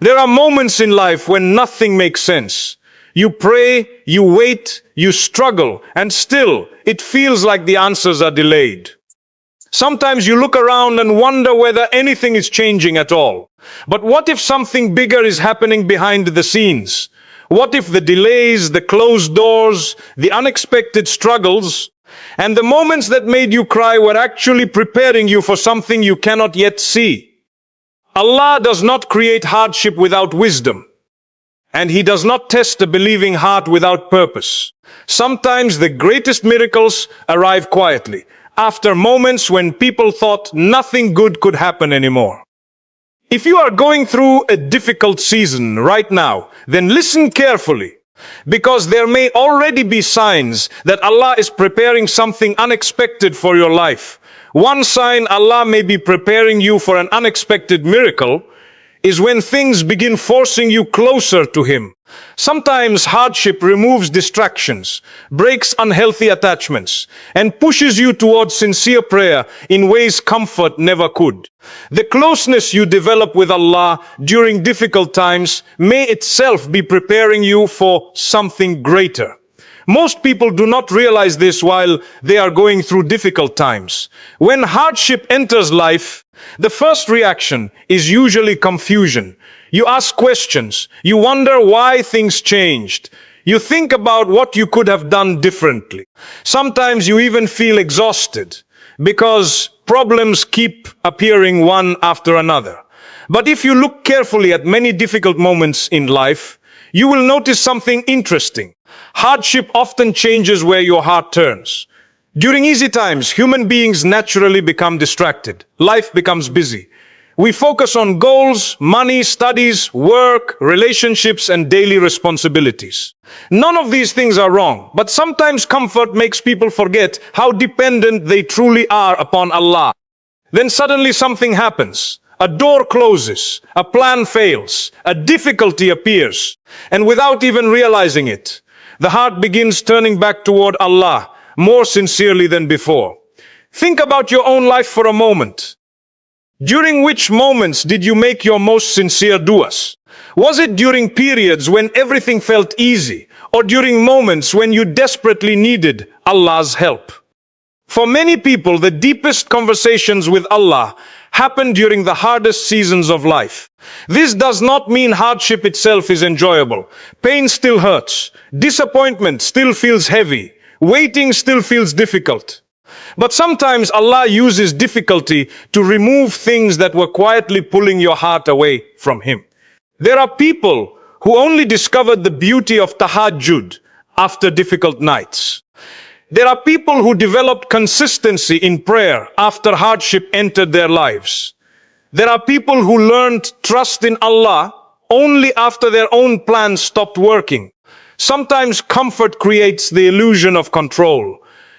There are moments in life when nothing makes sense. You pray, you wait, you struggle, and still it feels like the answers are delayed. Sometimes you look around and wonder whether anything is changing at all. But what if something bigger is happening behind the scenes? What if the delays, the closed doors, the unexpected struggles, and the moments that made you cry were actually preparing you for something you cannot yet see? Allah does not create hardship without wisdom, and He does not test a believing heart without purpose. Sometimes the greatest miracles arrive quietly, after moments when people thought nothing good could happen anymore. If you are going through a difficult season right now, then listen carefully, because there may already be signs that Allah is preparing something unexpected for your life. One sign Allah may be preparing you for an unexpected miracle is when things begin forcing you closer to Him. Sometimes hardship removes distractions, breaks unhealthy attachments, and pushes you towards sincere prayer in ways comfort never could. The closeness you develop with Allah during difficult times may itself be preparing you for something greater. Most people do not realize this while they are going through difficult times. When hardship enters life, the first reaction is usually confusion. You ask questions. You wonder why things changed. You think about what you could have done differently. Sometimes you even feel exhausted because problems keep appearing one after another. But if you look carefully at many difficult moments in life, you will notice something interesting. Hardship often changes where your heart turns. During easy times, human beings naturally become distracted. Life becomes busy. We focus on goals, money, studies, work, relationships, and daily responsibilities. None of these things are wrong, but sometimes comfort makes people forget how dependent they truly are upon Allah. Then suddenly something happens. A door closes, a plan fails, a difficulty appears, and without even realizing it, the heart begins turning back toward Allah more sincerely than before. Think about your own life for a moment. During which moments did you make your most sincere du'as? Was it during periods when everything felt easy, or during moments when you desperately needed Allah's help? For many people, the deepest conversations with Allah happen during the hardest seasons of life. This does not mean hardship itself is enjoyable. Pain still hurts. Disappointment still feels heavy. Waiting still feels difficult. But sometimes Allah uses difficulty to remove things that were quietly pulling your heart away from Him. There are people who only discovered the beauty of tahajjud after difficult nights. There are people who developed consistency in prayer after hardship entered their lives. There are people who learned trust in Allah only after their own plans stopped working. Sometimes comfort creates the illusion of control.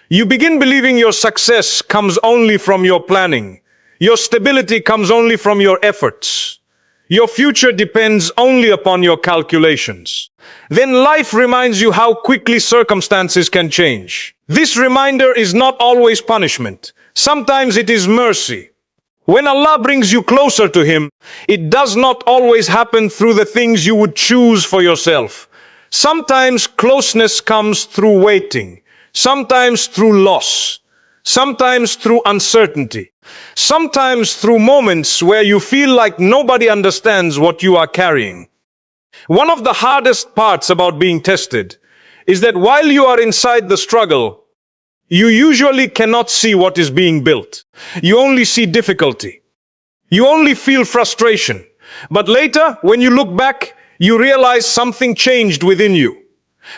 You begin believing your success comes only from your planning. Your stability comes only from your efforts. Your future depends only upon your calculations. Then life reminds you how quickly circumstances can change. This reminder is not always punishment. Sometimes it is mercy. When Allah brings you closer to Him, it does not always happen through the things you would choose for yourself. Sometimes closeness comes through waiting. Sometimes through loss. Sometimes through uncertainty. Sometimes through moments where you feel like nobody understands what you are carrying. One of the hardest parts about being tested is that while you are inside the struggle, you usually cannot see what is being built. You only see difficulty. You only feel frustration. But later, when you look back, you realize something changed within you.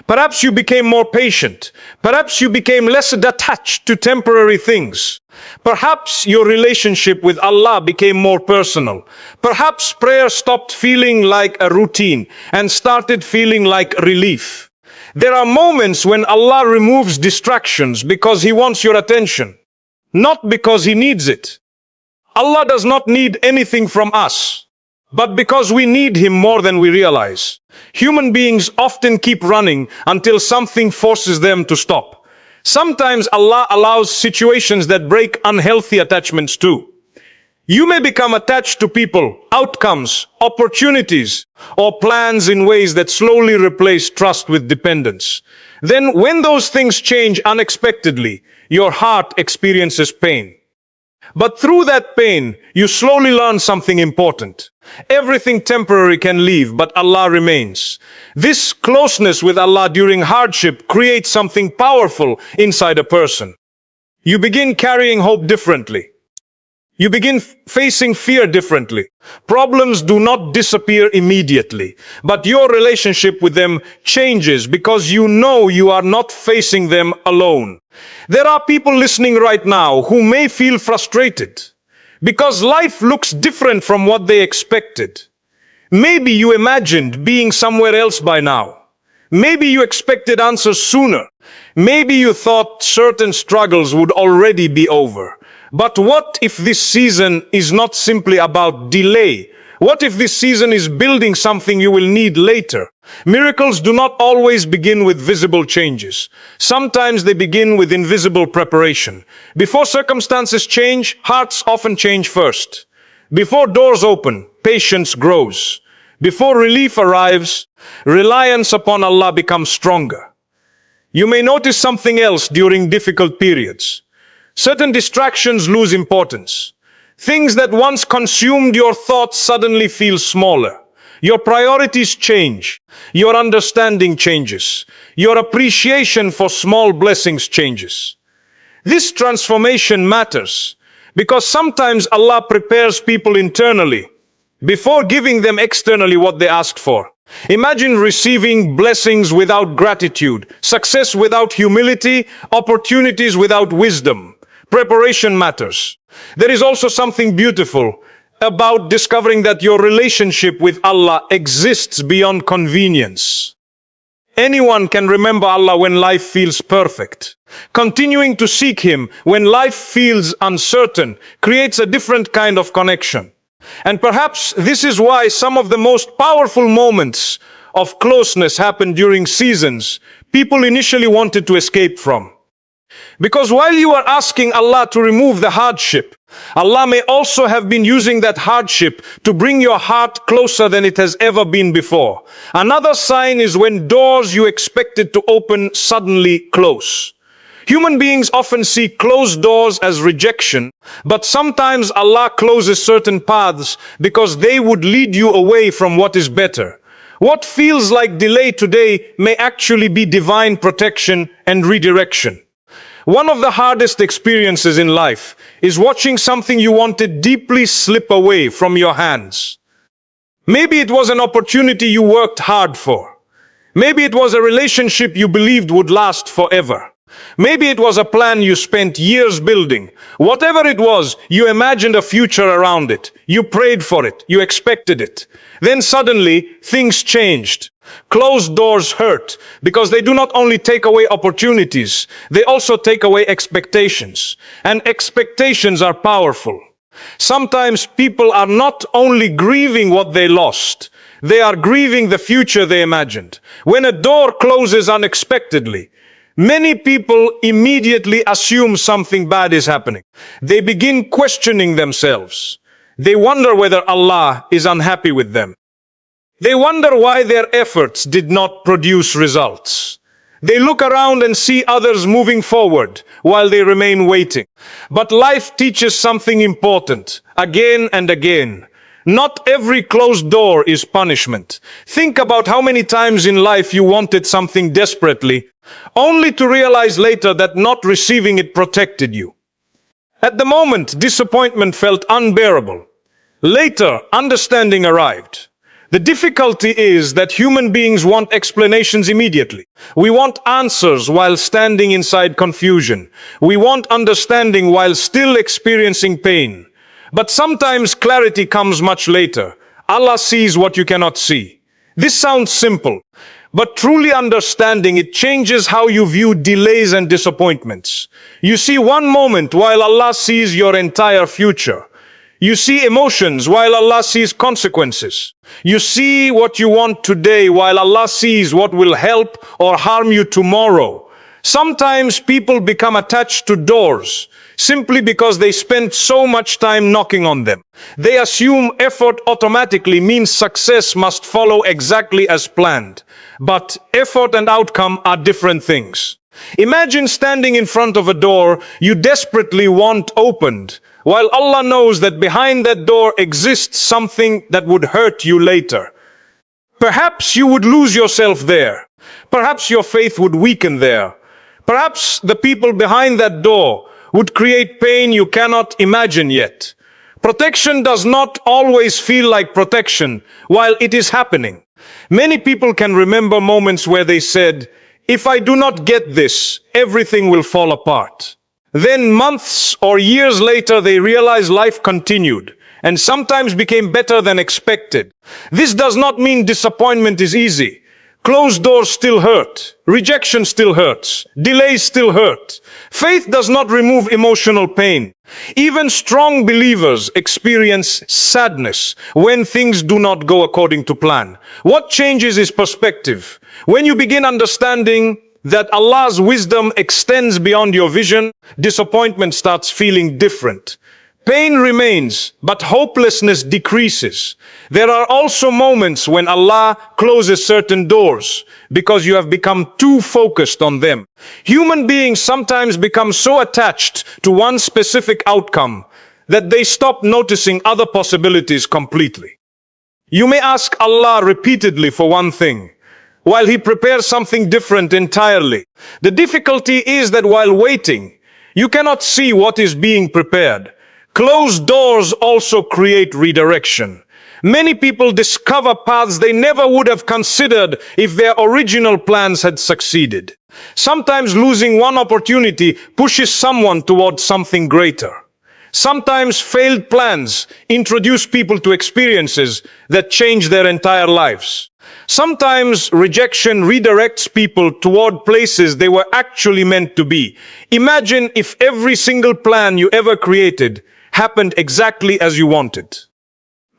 Perhaps you became more patient. Perhaps you became less attached to temporary things. Perhaps your relationship with Allah became more personal. Perhaps prayer stopped feeling like a routine and started feeling like relief. There are moments when Allah removes distractions because He wants your attention, not because He needs it. Allah does not need anything from us, but because we need Him more than we realize. Human beings often keep running until something forces them to stop. Sometimes Allah allows situations that break unhealthy attachments too. You may become attached to people, outcomes, opportunities, or plans in ways that slowly replace trust with dependence. Then, when those things change unexpectedly, your heart experiences pain. But through that pain, you slowly learn something important. Everything temporary can leave, but Allah remains. This closeness with Allah during hardship creates something powerful inside a person. You begin carrying hope differently. You begin facing fear differently. Problems do not disappear immediately, but your relationship with them changes because you know you are not facing them alone. There are people listening right now who may feel frustrated because life looks different from what they expected. Maybe you imagined being somewhere else by now. Maybe you expected answers sooner. Maybe you thought certain struggles would already be over. But what if this season is not simply about delay? What if this season is building something you will need later? Miracles do not always begin with visible changes. Sometimes they begin with invisible preparation. Before circumstances change, hearts often change first. Before doors open, patience grows. Before relief arrives, reliance upon Allah becomes stronger. You may notice something else during difficult periods. Certain distractions lose importance. Things that once consumed your thoughts suddenly feel smaller. Your priorities change. Your understanding changes. Your appreciation for small blessings changes. This transformation matters because sometimes Allah prepares people internally before giving them externally what they asked for. Imagine receiving blessings without gratitude, success without humility, opportunities without wisdom. Preparation matters. There is also something beautiful about discovering that your relationship with Allah exists beyond convenience. Anyone can remember Allah when life feels perfect. Continuing to seek Him when life feels uncertain creates a different kind of connection. And perhaps this is why some of the most powerful moments of closeness happen during seasons people initially wanted to escape from. Because while you are asking Allah to remove the hardship, Allah may also have been using that hardship to bring your heart closer than it has ever been before. Another sign is when doors you expected to open suddenly close. Human beings often see closed doors as rejection, but sometimes Allah closes certain paths because they would lead you away from what is better. What feels like delay today may actually be divine protection and redirection. One of the hardest experiences in life is watching something you wanted deeply slip away from your hands. Maybe it was an opportunity you worked hard for. Maybe it was a relationship you believed would last forever. Maybe it was a plan you spent years building. Whatever it was, you imagined a future around it. You prayed for it. You expected it. Then suddenly, things changed. Closed doors hurt because they do not only take away opportunities, they also take away expectations. And expectations are powerful. Sometimes people are not only grieving what they lost, they are grieving the future they imagined. When a door closes unexpectedly, many people immediately assume something bad is happening. They begin questioning themselves. They wonder whether Allah is unhappy with them. They wonder why their efforts did not produce results. They look around and see others moving forward while they remain waiting. But life teaches something important again and again. Not every closed door is punishment. Think about how many times in life you wanted something desperately, only to realize later that not receiving it protected you. At the moment, disappointment felt unbearable. Later, understanding arrived. The difficulty is that human beings want explanations immediately. We want answers while standing inside confusion. We want understanding while still experiencing pain. But sometimes clarity comes much later. Allah sees what you cannot see. This sounds simple, but truly understanding it changes how you view delays and disappointments. You see one moment while Allah sees your entire future. You see emotions while Allah sees consequences. You see what you want today while Allah sees what will help or harm you tomorrow. Sometimes people become attached to doors, simply because they spent so much time knocking on them. They assume effort automatically means success must follow exactly as planned. But effort and outcome are different things. Imagine standing in front of a door you desperately want opened, while Allah knows that behind that door exists something that would hurt you later. Perhaps you would lose yourself there. Perhaps your faith would weaken there. Perhaps the people behind that door would create pain you cannot imagine yet. Protection does not always feel like protection while it is happening. Many people can remember moments where they said, "If I do not get this, everything will fall apart." Then months or years later, they realize life continued and sometimes became better than expected. This does not mean disappointment is easy. Closed doors still hurt. Rejection still hurts. Delays still hurt. Faith does not remove emotional pain. Even strong believers experience sadness when things do not go according to plan. What changes is perspective. When you begin understanding that Allah's wisdom extends beyond your vision, disappointment starts feeling different. Pain remains, but hopelessness decreases. There are also moments when Allah closes certain doors because you have become too focused on them. Human beings sometimes become so attached to one specific outcome that they stop noticing other possibilities completely. You may ask Allah repeatedly for one thing, while He prepares something different entirely. The difficulty is that while waiting, you cannot see what is being prepared. Closed doors also create redirection. Many people discover paths they never would have considered if their original plans had succeeded. Sometimes losing one opportunity pushes someone towards something greater. Sometimes failed plans introduce people to experiences that change their entire lives. Sometimes rejection redirects people toward places they were actually meant to be. Imagine if every single plan you ever created happened exactly as you wanted.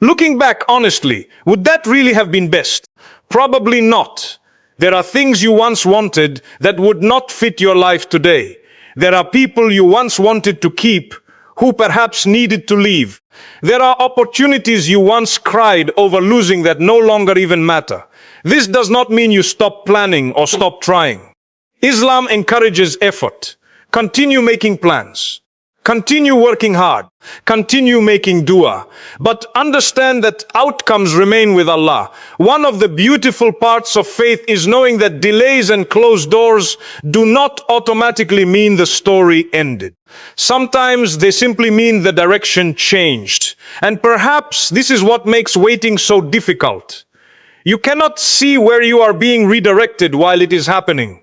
Looking back honestly, would that really have been best? Probably not. There are things you once wanted that would not fit your life today. There are people you once wanted to keep who perhaps needed to leave. There are opportunities you once cried over losing that no longer even matter. This does not mean you stop planning or stop trying. Islam encourages effort. Continue making plans. Continue working hard. Continue making dua. But understand that outcomes remain with Allah. One of the beautiful parts of faith is knowing that delays and closed doors do not automatically mean the story ended. Sometimes they simply mean the direction changed. And perhaps this is what makes waiting so difficult. You cannot see where you are being redirected while it is happening.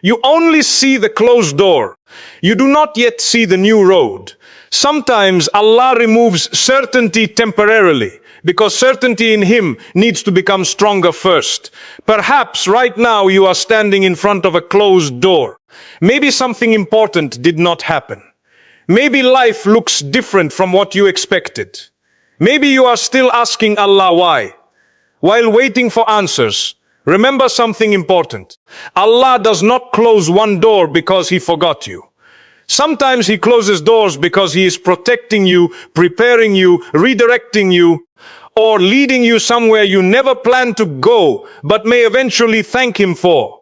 You only see the closed door. You do not yet see the new road. Sometimes Allah removes certainty temporarily because certainty in Him needs to become stronger first. Perhaps right now you are standing in front of a closed door. Maybe something important did not happen. Maybe life looks different from what you expected. Maybe you are still asking Allah why. While waiting for answers, remember something important. Allah does not close one door because He forgot you. Sometimes He closes doors because He is protecting you, preparing you, redirecting you, or leading you somewhere you never planned to go, but may eventually thank Him for.